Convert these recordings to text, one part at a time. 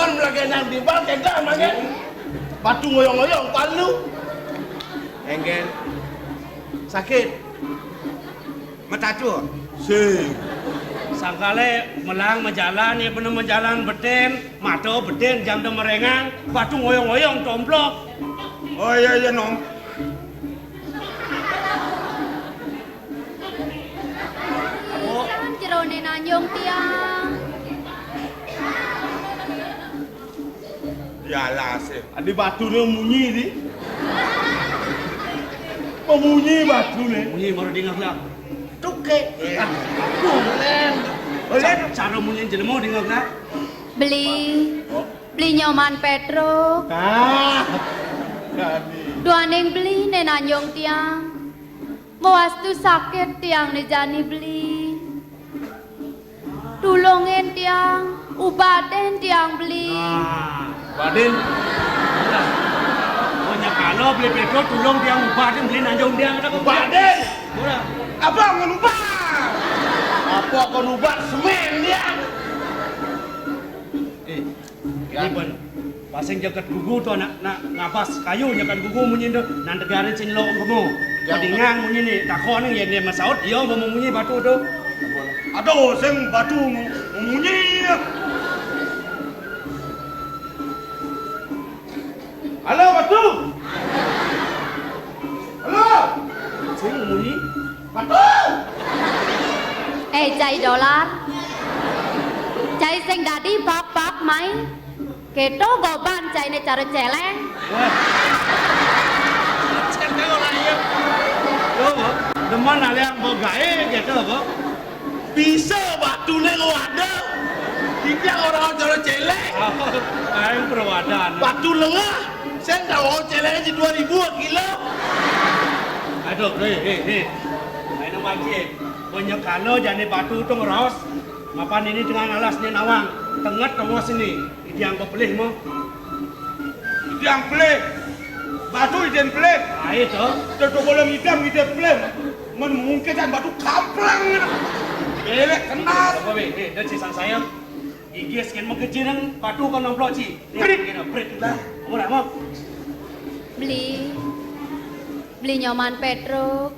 Mon lagi nang di bal kita makan. Batu ngoyong-ngoyong palu. Enggen. Sakit. Matacu. Sing. Sangkale melang menjalan ya bener menjalan beten, mata beten jam dem merengang, batu ngoyong-ngoyong tomplok. Oh iya nom. Tiang jerone nanyong tiang. Yalah sih. Adi batu ni munyi ni. Memunyi batu ni. Bunyi baru dengar lah. Tuke. Boleh. Boleh cara bunyi jelemu dengar lah. Beli nyoman Petro. Ah. Kami. Duaning beli ne nanyong tiang. Mawastu sakit tiang ne jani beli. Tulungin tiang, ubaten tiang beli. Badin. Punya kalau beli petro tulung dia ubah dia beli nanjung dia ada Badin. Murah. Apa ngan ubah? Apa kon ubah semen dia? Ini pun pasang jaket gugu tu nak ngapas kayu jaket gugu munyi tu nan tegare cinlok kamu. Padingang munyi ni takon ni yang dia masaut dia mau munyi batu tu. Aduh, sing batu munyi. Halo batu. Halo. Sing munyi. Batu. Cai dolar. Cai sing dadi bab-bab mai. Keto goban cai ne cara celeng. Wah. Cakap orang ya. Lo, deman aliang bogae gitu apa? Bisa batu ni ada. Tiga orang cara celek. Aing perwadan. Batu lengah. Saya tak orang celek aja 2.000 kilo. Aduh, hei. Aing wajib. Punya kalau jani batu tu ngeros. Mapan ini dengan alas ni nawang. Tengah tengah sini. Yang kau pelih mo. Yang pelik. Batu iden pelik. Itu. Tentu boleh idam iden pelik. Memungkinkan batu kamplang. Belek kenal. Hei, dah cisang saya. Gigi sekian mengkecilan batu kau nomplok ci. Prit lah. Murah mo. Beli nyoman Petro.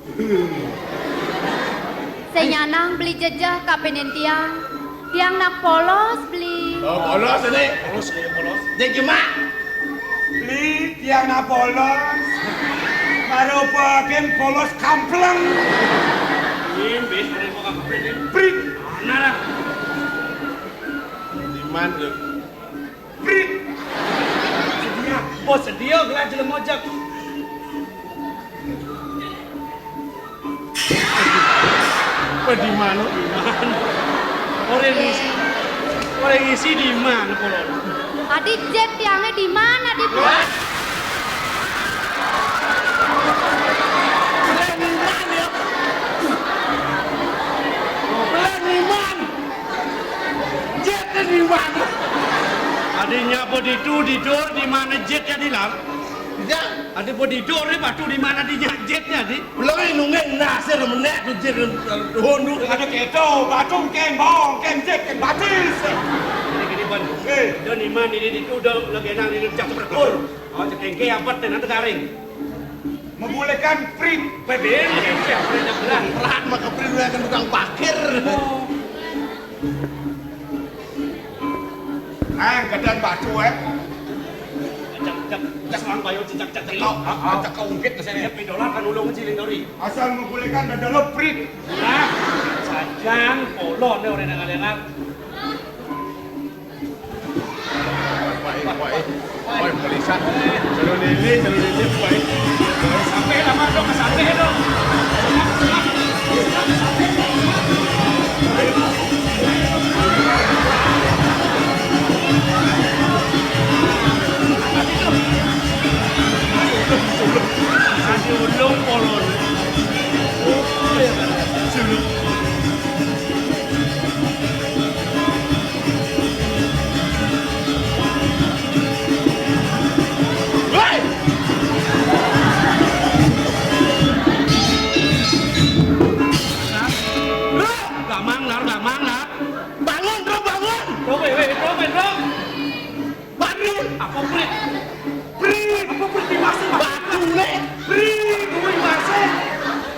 Senyanang beli jejah kapenin tiang. Tiang nak polos beli. Oh, bolos ni. Polos. Dia gemak. Beli tiang na polos. Baru pakai polos kamplang. Ini bis boleh buka prit ni. Prit. Mana lah. Di mana? Prit. Sedia. Oh sedia gelas jelem mojak. Apa di mana? Orang isi di mana kolon? Adi jet tiangnya di mana di Belah ni mana ya? Belah ni mana? Jet di mana? Adanya bodidur di mana jetnya di lam? Ya, Ada bodidur ni batu di mana di jetnya di? belah ni nungeng nasir menek tu jet hondu. Ada keto, batu kembang, jet, batis. Gini ban. Eh. Dia ni mana di tu dah lagi nang di jatuh berkur. Oh cekengke apa tu nanti garing. Membolehkan prit. Beben, siapa yang belan? Rat maka perlu akan tukang parkir. Kedan batu Cak selang bayu cak Kau, ajak kau ungkit ke sini. Dia dolar kan ulung ciling dori. Asal membolehkan dan dalam prit. Nah, sajang polon ni orang yang dengar. Baik, belisan. Jalur lele, baik. Sampai lama dong, sampai dong. Nanti ulung polon. Apa prit? Prit, apa prit di masih Batu le. Prit, gue masih.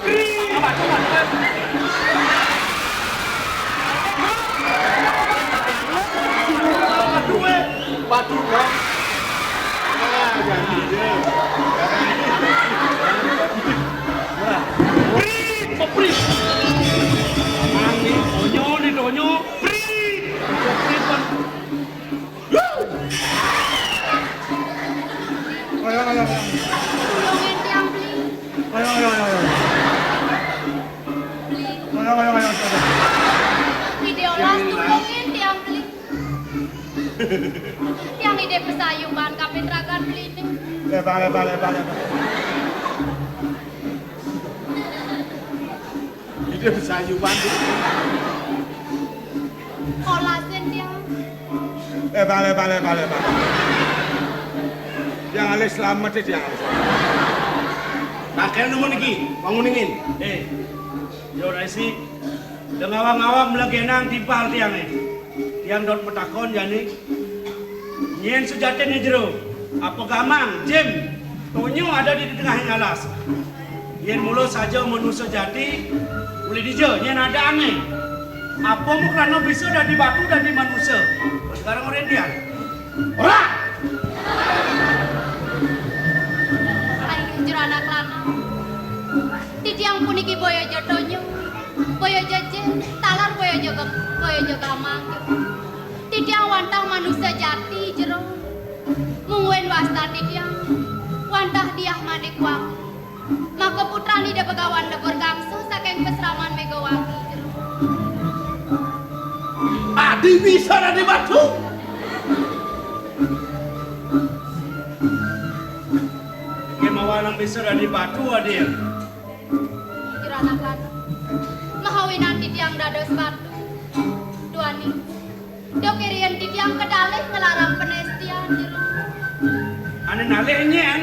Prit. Batu. Batu dong. Ah, ganti dia. Prit, apa prit? Mani, donyo. Prit. Apa prit kan? Ayo. Tolongin tiang beli. Ayo. Beli. Ayo. Video las tolongin tiang beli. Tiang ide pesayungan kapitrakan beli ini. Lebar. Dia bisa yuban. Kolasin tiang. Lebar. Yang alis selamat sih yang alis. Nah, kalian nunggu niki, banguningin. Yo Raisi, ngawang-ngawang melegenang timpal tiang ini. Tiang dot metakon jani. Nyen sejati ni jero. Apa gamang, Jim? Tonyo ada di tengah yang alas. Yen mulu saja manusia jati, boleh dijo, nyen ada aneh. Apa mu kerana bisa dari batu dan di manusia? Sekarang orang dia. Ora! Aing jujur anak lanang. Di tiang puniki boyo jotonyo. Boyo jeje, talar boyo gamang. Di tiang wantah manusia jati jero. Mungwen wasta di tiang. Wantah diah manik wangi. Maka putrani da begawan da bergangsu saking pesraman Megawangi jero. Adi bisa dari batu. Kemawalang bisa dari batu adia. Jujur anak lanang. Mahawinan di tiang dados batu. Duani. Dokirian di tiang kedalih ngelarang penestian jero. Ane nalih nyen.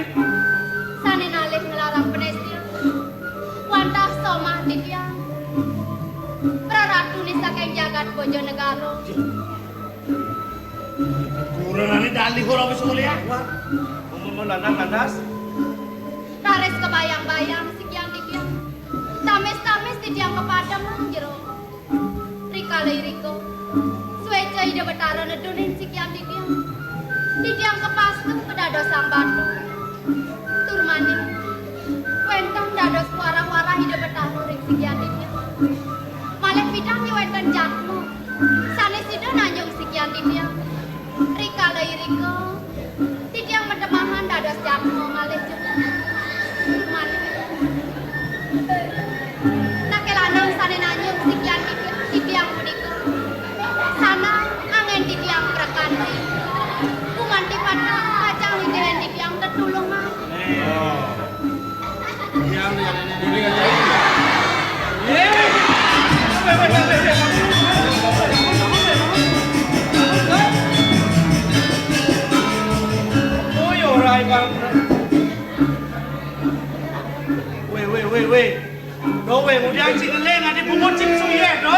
Sane nalih ngelarang penestian. Wantah somah di tiang. Praratu ni saking jagat Bojonegoro. Kurang dali kurang bisa melihat. Umum landas. Rares kebayang-bayang sekian dikian. Tamis-tamis di tiang kepadam jero. Rika liriko. Sueca ide betara nedunin sekian dikian. Di tiang kepastu pedados sang batu. Turmani. Wentang dados warah-warah ide betara ring sekian dikian. Malek bidang ni wenten jatmu. Sanes ide nanyong sekian dikian. Rika liriko. Di tiang medemahan dados jatmu malek juga. Turmani. Nakelanang sane nanyong sekian di tiang punika. Sana angen di tiang prekanti. Kumanti pada kacang hidean di tiang tertulungan. Yang Ôi ôi bang. Weh. Đó về một đang chị lên là đi bung một chim suy hết đó.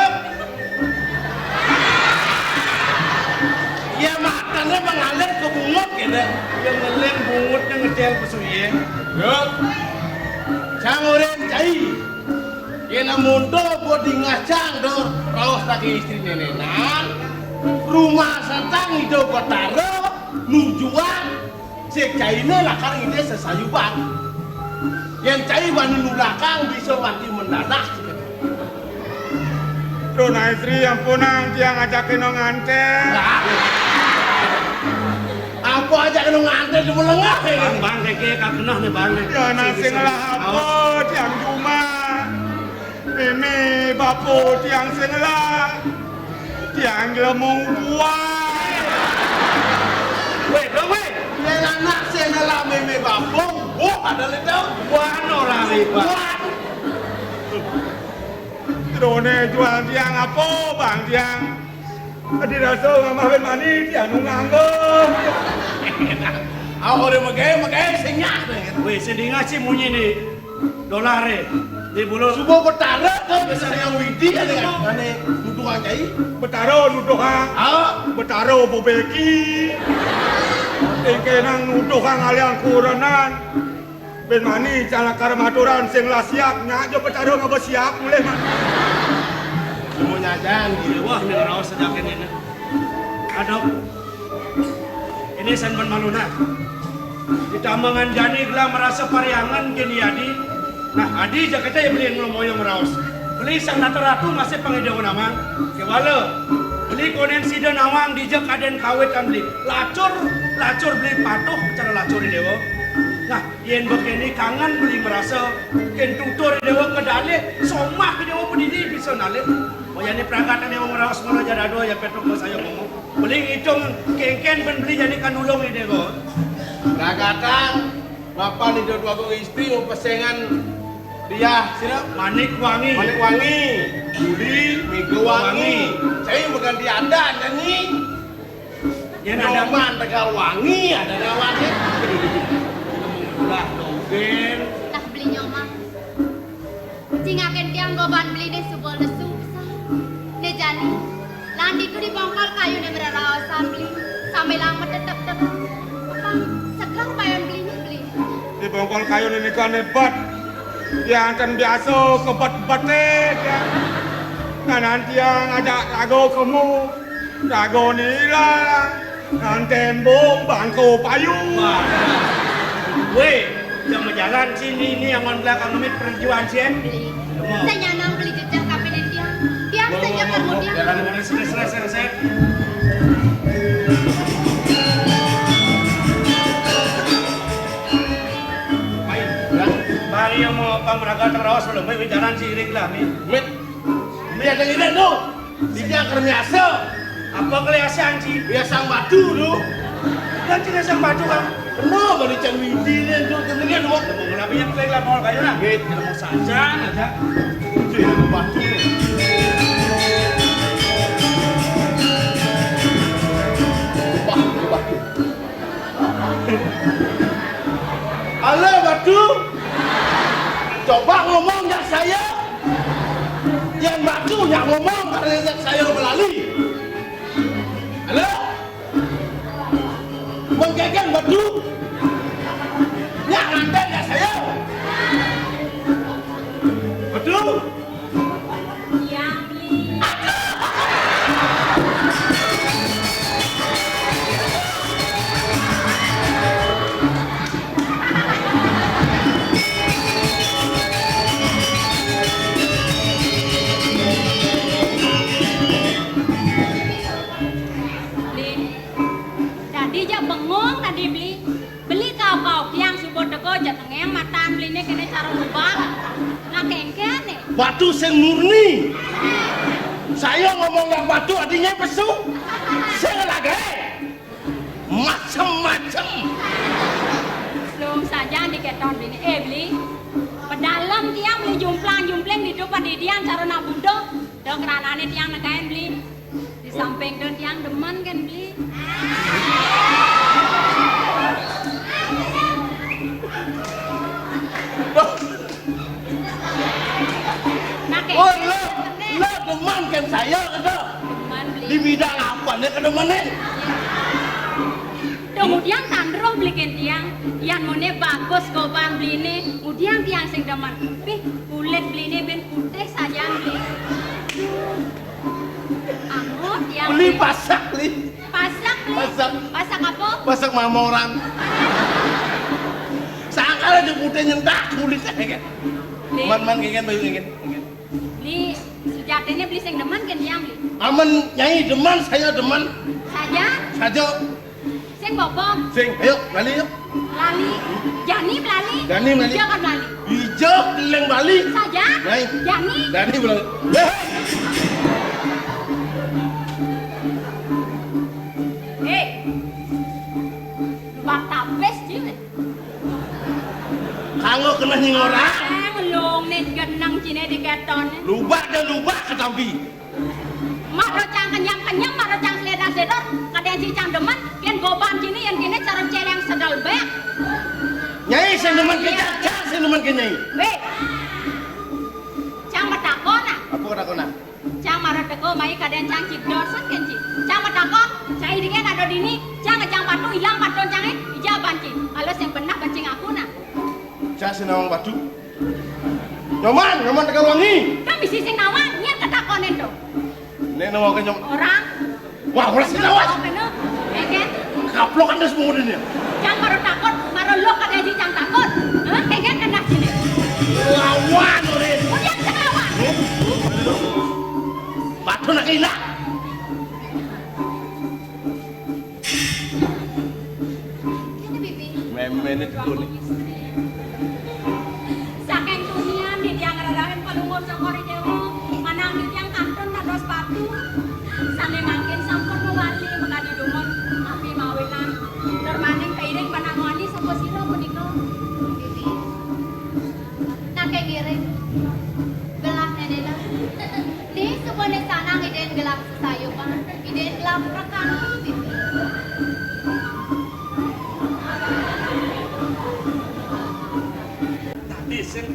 Ya makannya mengalir ke bungut gitu. Yang ngelen bungut yang ngedel pesuye. Yuk. Sangurin cai. Kena mundo buat di ngacang dor. Rawas lagi istri nenenan. Rumah satang itu kotaro. Nujuan. Cek cai ini lakar ide sesayuban. Yang cai bani nu belakang bisa mati mendadak. Dona istri yang punang tiang ajakin no nganten. Nah. Apa aja kena nganter di melengah ini. Bang keke kakenah nih bang. Ya nasi ngelah apa tiang cuma. Mimi bapu tiang sengelah. Tiang lemung buah. Weh, weh. Yang anak saya adalah meme bapung. Wah, ada ledau. Wah, nora riba. Wah. Drone jual tiang apa bang tiang? Adi rasa ngamahwin mani tiang nunganggo. Aku udah magai senyak nih. Weh, sedih ngasih munyi nih. Dolare. Di bulu. Subuh betara tuh biasa yang widi ada kan? Ane nuduhan cai. Betaro nuduhan. Ah, Betaro bobeki. Kenang nuduh kang aliang kurenan. Ben mani cala karmaturan sing lah siap nya jo petarung apa siap mulai man. Semuanya jangan gitu. Wah, nih raos sejak ini. Adok, ini Sanban Maluna. Di tambangan jani gelah merasa pariangan kini Adi. Nah, Adi jaketnya yang beli ngomong raos. Beli sang ratu masih panggil nama. Kewala. Beli konen sida nawang dijak aden kawet kan beli lacur beli patuh cara lacur di dewa. Nah, yen begini kangen beli merasa ken tutur di dewa kedale somah di dewa pedidi bisa nale. Oh ya ini perangkatan dewa merawas malah jadi ado ya petruk saya ngomong. Beli hitung kengken ben beli jadi kanulung di dewa. Perangkatan bapak di dua istri mau pesengan dia sini Manik wangi. Budi Minggu wangi. Saya bukan di Anda nyanyi. Yen ada Nyoman Tegal wangi ada ngawannya. lah dogen. Tah beli nyoman. Cingaken tiang goban beli ni subol lesu. Ne jani. Landi tu di bongkol kayu ne berarawasan beli. Sampai lama tetap. Apa? Sekarang bayar beli. Di bongkol kayu ini kan hebat. Yang kan biasa kebat-batek ya. Nah nanti yang ada rago kamu. Rago nila. Nanti tembok bangku payung. Weh, yang jalan sini ini yang on belakang ngemit perjuangan sih. Beli. Saya nyanang beli jejak kabinet tiang. Tiang saja kemudian. Jalan mana selesai. Bari yang mau pamraga terawas belum, may jalan siring lah mi. Mit, ada ide tu. Dia kermiasa. Apa keliasan sih? Biasa batu tu. Dan tidak sang baju kan? Kenapa balik can widi ni tu? Kemudian tu. Kenapa yang play lah mau kayu lah? Git, Mau saja aja. tu yang batu ni. Batu. Halo batu. Coba ngomong jak saya. Yang batu yang ngomong karena jak saya melalui. Halo. Menggegen batu. Yang anda jak saya. Batu. Yang beli. Bengong tadi beli kau yang subot deko jatengeng matan beli ini kena cara ubah nak kengken nih Batu sing murni. Saya ngomong yang batu artinya pesu. Saya lagi macam-macam. belum saja diketon beli beli pedalam tiang beli jumplang di depan di tiang cara nak budok dong keranane tiang nekain beli di samping dan tiang demen kan beli. Oh, lo deman kan saya kata. Di bidang apa nih kedemannya? Kemudian tandro belikan tiang, yang mana bagus goban beli ini, kemudian tiang sing demen. Pih, kulit beli ini ben putih saja beli. Anggot tiang. Beli pasak beli. Pasak beli. Pasak apa? Pasak mamoran. Sangkal aja putih nyentak kulitnya kan. Man kan bayu kan. Beli sejatinya beli sing demen kan tiang beli. Aman nyai deman saya deman. Saja. Sing bobong. Sing ayo lali yuk. Lali. Jani melali. Hijau kan melali. Hijau keleng Bali. Saja. Nyai. Jani belum. Luang tapes je. Kanggo kena nyingora. Melong net genang cine di keton. Lubak ketampi. Mak rocang kenyang, mak rocang sedar. Kadang si cang demen, yang goban cini yang kini cara celeng sedal bek. Nyai saya demen ke cang, saya demen ke nyai. Weh. Cang matakon ah. Apa kata kona? Cang marah teko mai kadang cang cip dorsan kan cip. Cang matakon, cai diken ada dini, cang ngejang batu hilang paton cange ija banci. Kalau yang benar bancing aku nah. Saya senawang batu. Nyoman tegal wangi. Kan bisa sing nawang nyen ketakonen to. Nek nawang ke nyom. Orang. Wah, ulah sing lawas. Oh, bener. Eket. Kaplok kan semua ini. Jang baru takut, baru lo kada di jang takut. Hah? Eket kena sini. Lawan Nurin. Udah lawan. Batu nak hilang. Ini bibi. Memen itu nih. Saking dunia di tiang rarahin palungur sokori dewo. Manang di tiang kantun nados batu. Sane mangkin sampun wali mengadi dumon api mawinan. Dormaning kairing panangwani sapa sira punika. Bibi. Nake giring. Gelas nenela. Di supone sanang iden gelas sayupan. Iden gelas rekan bibi. Tadi sen